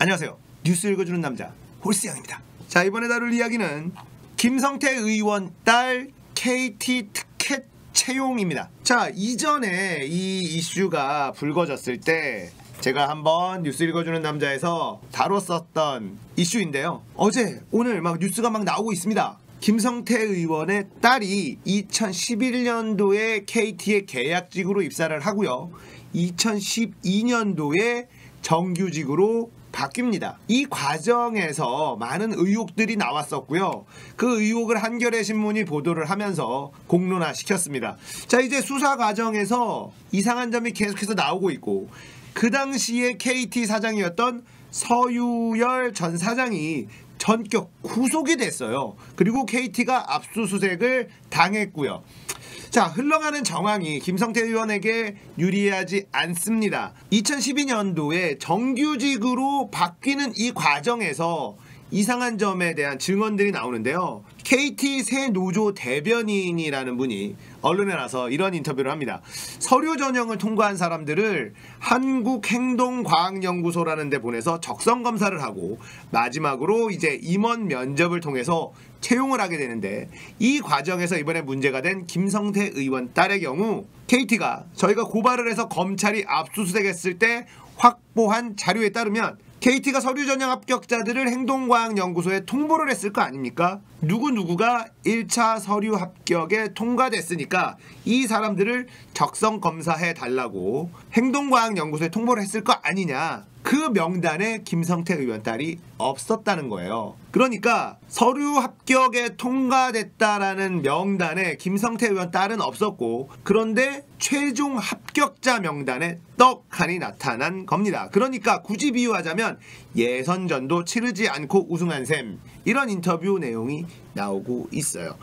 안녕하세요. 뉴스 읽어주는 남자 홀스양입니다. 자, 이번에 다룰 이야기는 김성태 의원 딸 KT 티켓 채용입니다. 자, 이전에 이 이슈가 불거졌을 때 제가 한번 뉴스 읽어주는 남자에서 다뤘었던 이슈인데요. 어제 오늘 막 뉴스가 막 나오고 있습니다. 김성태 의원의 딸이 2011년도에 KT의 계약직으로 입사를 하고요, 2012년도에 정규직으로 바뀝니다. 이 과정에서 많은 의혹들이 나왔었고요. 그 의혹을 한겨레 신문이 보도를 하면서 공론화시켰습니다. 자, 이제 수사 과정에서 이상한 점이 계속해서 나오고 있고, 그 당시에 KT 사장이었던 서유열 전 사장이 전격 구속이 됐어요. 그리고 KT가 압수수색을 당했고요. 자, 흘러가는 정황이 김성태 의원에게 유리하지 않습니다. 2012년도에 정규직으로 바뀌는 이 과정에서 이상한 점에 대한 증언들이 나오는데요. KT 새 노조 대변인이라는 분이 언론에 나서 이런 인터뷰를 합니다. 서류 전형을 통과한 사람들을 한국행동과학연구소라는 데 보내서 적성검사를 하고 마지막으로 이제 임원 면접을 통해서 채용을 하게 되는데, 이 과정에서 이번에 문제가 된 김성태 의원 딸의 경우 KT가 저희가 고발을 해서 검찰이 압수수색했을 때 확보한 자료에 따르면 KT가 서류 전형 합격자들을 행동과학연구소에 통보를 했을 거 아닙니까? 누구누구가 1차 서류 합격에 통과됐으니까 이 사람들을 적성 검사해 달라고 행동과학연구소에 통보를 했을 거 아니냐. 그 명단에 김성태 의원 딸이 없었다는 거예요. 그러니까 서류 합격에 통과됐다라는 명단에 김성태 의원 딸은 없었고, 그런데 최종 합격자 명단에 떡하니 나타난 겁니다. 그러니까 굳이 비유하자면 예선전도 치르지 않고 우승한 셈, 이런 인터뷰 내용이 나오고 있어요.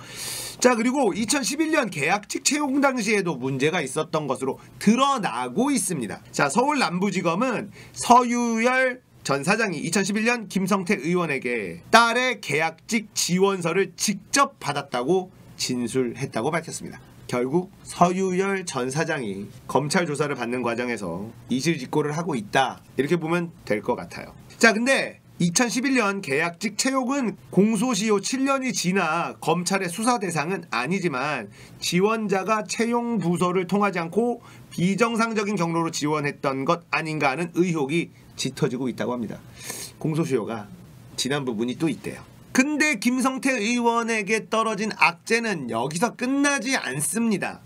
자, 그리고 2011년 계약직 채용 당시에도 문제가 있었던 것으로 드러나고 있습니다. 자, 서울 남부지검은 서유열 전 사장이 2011년 김성태 의원에게 딸의 계약직 지원서를 직접 받았다고 진술했다고 밝혔습니다. 결국 서유열 전 사장이 검찰 조사를 받는 과정에서 이실직고를 하고 있다, 이렇게 보면 될 것 같아요. 자, 근데 2011년 계약직 채용은 공소시효 7년이 지나 검찰의 수사 대상은 아니지만 지원자가 채용 부서를 통하지 않고 비정상적인 경로로 지원했던 것 아닌가 하는 의혹이 짙어지고 있다고 합니다. 공소시효가 지난 부분이 또 있대요. 근데 김성태 의원에게 떨어진 악재는 여기서 끝나지 않습니다.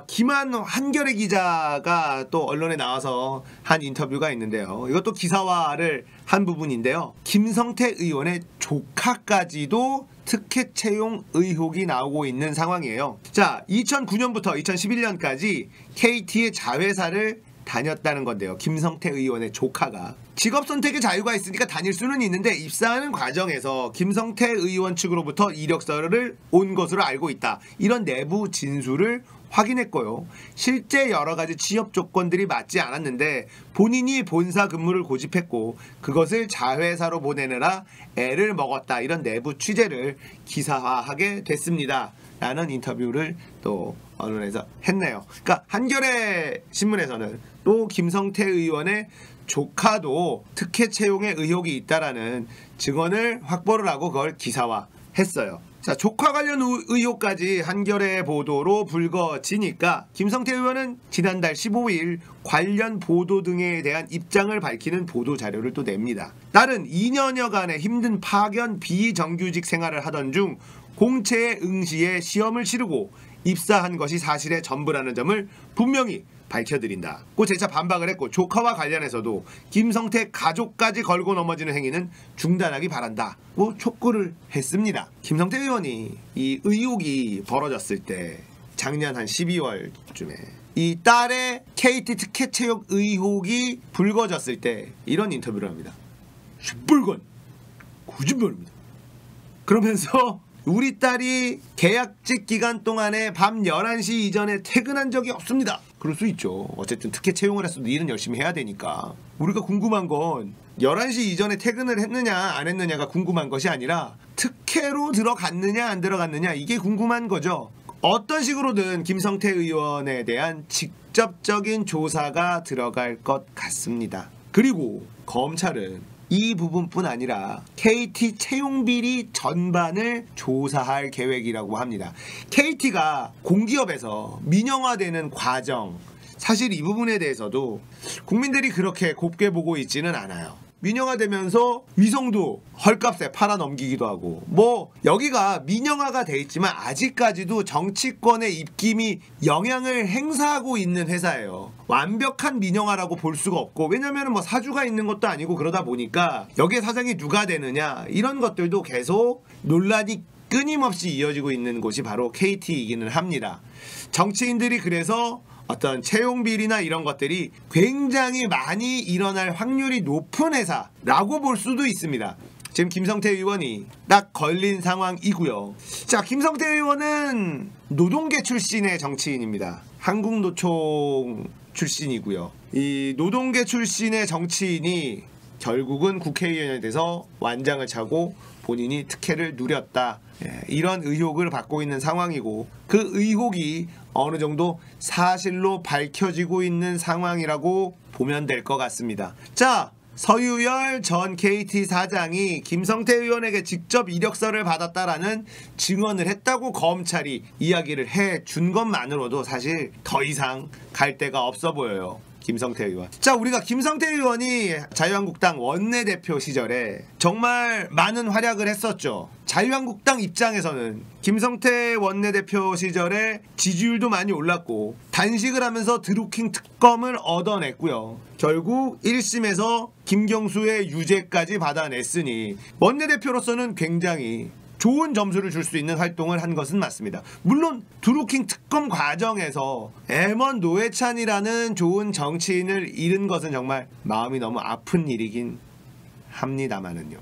김한 한겨레 기자가 또 언론에 나와서 한 인터뷰가 있는데요. 이것도 기사화를 한 부분인데요. 김성태 의원의 조카까지도 특혜 채용 의혹이 나오고 있는 상황이에요. 자, 2009년부터 2011년까지 KT의 자회사를 다녔다는 건데요. 김성태 의원의 조카가 직업 선택의 자유가 있으니까 다닐 수는 있는데 입사하는 과정에서 김성태 의원 측으로부터 이력서를 온 것으로 알고 있다, 이런 내부 진술을 확인했고요. 실제 여러 가지 취업 조건들이 맞지 않았는데 본인이 본사 근무를 고집했고 그것을 자회사로 보내느라 애를 먹었다, 이런 내부 취재를 기사화하게 됐습니다 라는 인터뷰를 또 언론에서 했네요. 그러니까 한겨레 신문에서는 또 김성태 의원의 조카도 특혜 채용의 의혹이 있다라는 증언을 확보를 하고 그걸 기사화했어요. 자, 조카 관련 의혹까지 한겨레 보도로 불거지니까 김성태 의원은 지난달 15일 관련 보도 등에 대한 입장을 밝히는 보도 자료를 또 냅니다. 딸은 2년여간의 힘든 파견 비정규직 생활을 하던 중 공채에 응시해 시험을 치르고 입사한 것이 사실의 전부라는 점을 분명히 밝혀드린다고 재차 반박을 했고, 조카와 관련해서도 김성태 가족까지 걸고 넘어지는 행위는 중단하기 바란다고 촉구를 했습니다. 김성태 의원이 이 의혹이 벌어졌을 때 작년 한 12월쯤에 이 딸의 KT 특혜 채용 의혹이 불거졌을 때 이런 인터뷰를 합니다. 시뻘건 거짓말입니다. 그러면서 우리 딸이 계약직 기간 동안에 밤 11시 이전에 퇴근한 적이 없습니다. 그럴 수 있죠. 어쨌든 특혜 채용을 했어도 일은 열심히 해야 되니까. 우리가 궁금한 건 11시 이전에 퇴근을 했느냐 안 했느냐가 궁금한 것이 아니라 특혜로 들어갔느냐 안 들어갔느냐, 이게 궁금한 거죠. 어떤 식으로든 김성태 의원에 대한 직접적인 조사가 들어갈 것 같습니다. 그리고 검찰은 이 부분뿐 아니라 KT 채용 비리 전반을 조사할 계획이라고 합니다. KT가 공기업에서 민영화되는 과정, 사실 이 부분에 대해서도 국민들이 그렇게 곱게 보고 있지는 않아요. 민영화되면서 위성도 헐값에 팔아 넘기기도 하고, 뭐 여기가 민영화가 돼 있지만 아직까지도 정치권의 입김이 영향을 행사하고 있는 회사예요. 완벽한 민영화라고 볼 수가 없고, 왜냐면 뭐 사주가 있는 것도 아니고, 그러다 보니까 여기에 사장이 누가 되느냐 이런 것들도 계속 논란이 끊임없이 이어지고 있는 곳이 바로 KT이기는 합니다. 정치인들이 그래서 어떤 채용 비리나 이런 것들이 굉장히 많이 일어날 확률이 높은 회사라고 볼 수도 있습니다. 지금 김성태 의원이 딱 걸린 상황이고요. 자, 김성태 의원은 노동계 출신의 정치인입니다. 한국노총 출신이고요. 이 노동계 출신의 정치인이 결국은 국회의원이 돼서 완장을 차고 본인이 특혜를 누렸다, 이런 의혹을 받고 있는 상황이고, 그 의혹이 어느 정도 사실로 밝혀지고 있는 상황이라고 보면 될 것 같습니다. 자, 서유열 전 KT 사장이 김성태 의원에게 직접 이력서를 받았다라는 증언을 했다고 검찰이 이야기를 해준 것만으로도 사실 더 이상 갈 데가 없어 보여요. 김성태 의원. 자, 우리가 김성태 의원이 자유한국당 원내대표 시절에 정말 많은 활약을 했었죠. 자유한국당 입장에서는 김성태 원내대표 시절에 지지율도 많이 올랐고 단식을 하면서 드루킹 특검을 얻어냈고요. 결국 1심에서 김경수의 유죄까지 받아냈으니 원내대표로서는 굉장히 좋은 점수를 줄 수 있는 활동을 한 것은 맞습니다. 물론 드루킹 특검 과정에서 M1 노회찬이라는 좋은 정치인을 잃은 것은 정말 마음이 너무 아픈 일이긴 합니다만은요.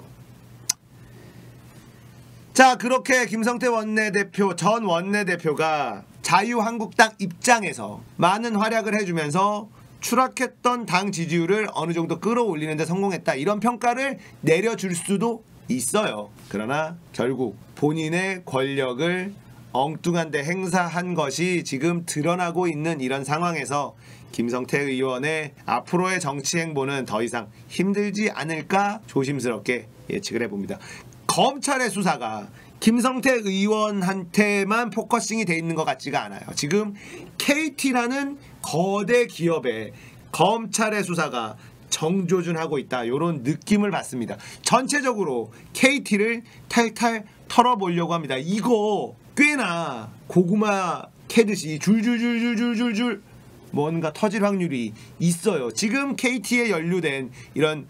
자, 그렇게 김성태 원내대표, 전 원내대표가 자유한국당 입장에서 많은 활약을 해주면서 추락했던 당 지지율을 어느 정도 끌어올리는 데 성공했다, 이런 평가를 내려줄 수도 있어요. 그러나 결국 본인의 권력을 엉뚱한 데 행사한 것이 지금 드러나고 있는 이런 상황에서 김성태 의원의 앞으로의 정치 행보는 더 이상 힘들지 않을까 조심스럽게 예측을 해봅니다. 검찰의 수사가 김성태 의원한테만 포커싱이 돼 있는 것 같지가 않아요. 지금 KT라는 거대 기업에 검찰의 수사가 정조준하고 있다, 이런 느낌을 받습니다. 전체적으로 KT를 탈탈 털어보려고 합니다. 이거 꽤나 고구마 캐듯이 줄줄줄줄줄줄 뭔가 터질 확률이 있어요. 지금 KT에 연루된 이런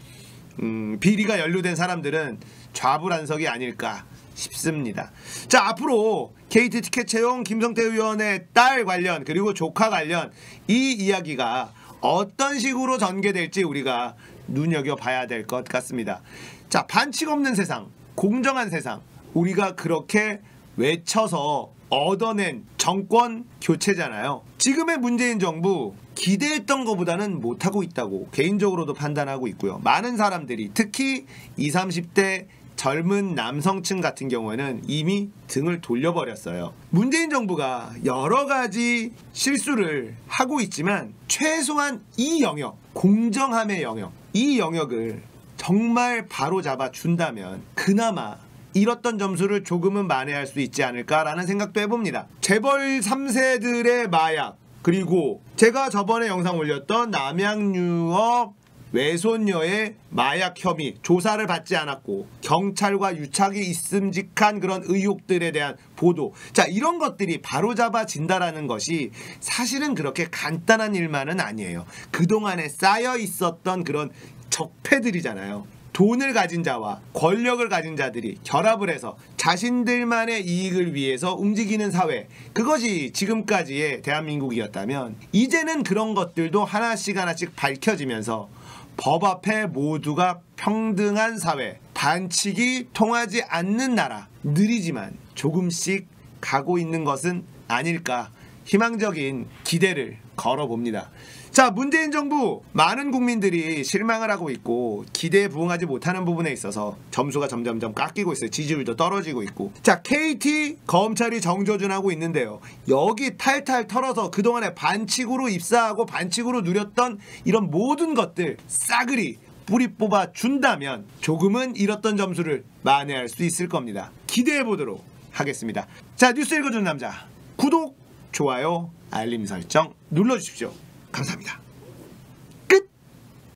비리가 연루된 사람들은 좌불안석이 아닐까 싶습니다. 자, 앞으로 KT 티켓 채용 김성태 의원의 딸 관련, 그리고 조카 관련 이 이야기가 어떤 식으로 전개될지 우리가 눈여겨봐야 될 것 같습니다. 자, 반칙 없는 세상, 공정한 세상, 우리가 그렇게 외쳐서 얻어낸 정권 교체잖아요. 지금의 문재인 정부 기대했던 것보다는 못하고 있다고 개인적으로도 판단하고 있고요. 많은 사람들이, 특히 20, 30대 젊은 남성층 같은 경우에는 이미 등을 돌려버렸어요. 문재인 정부가 여러 가지 실수를 하고 있지만 최소한 이 영역, 공정함의 영역, 이 영역을 정말 바로잡아 준다면 그나마 잃었던 점수를 조금은 만회할 수 있지 않을까라는 생각도 해봅니다. 재벌 3세들의 마약, 그리고 제가 저번에 영상 올렸던 남양유업 외손녀의 마약 혐의 조사를 받지 않았고 경찰과 유착이 있음직한 그런 의혹들에 대한 보도, 자, 이런 것들이 바로잡아진다라는 것이 사실은 그렇게 간단한 일만은 아니에요. 그동안에 쌓여 있었던 그런 적폐들이잖아요. 돈을 가진 자와 권력을 가진 자들이 결합을 해서 자신들만의 이익을 위해서 움직이는 사회, 그것이 지금까지의 대한민국이었다면 이제는 그런 것들도 하나씩 하나씩 밝혀지면서 법 앞에 모두가 평등한 사회, 반칙이 통하지 않는 나라, 느리지만 조금씩 가고 있는 것은 아닐까, 희망적인 기대를 걸어봅니다. 자, 문재인 정부 많은 국민들이 실망을 하고 있고 기대에 부응하지 못하는 부분에 있어서 점수가 점점점 깎이고 있어요. 지지율도 떨어지고 있고. 자, KT 검찰이 정조준하고 있는데요. 여기 탈탈 털어서 그동안에 반칙으로 입사하고 반칙으로 누렸던 이런 모든 것들 싸그리 뿌리 뽑아 준다면 조금은 잃었던 점수를 만회할 수 있을 겁니다. 기대해 보도록 하겠습니다. 자, 뉴스 읽어주는 남자 구독, 좋아요, 알림 설정 눌러주십시오. 감사합니다.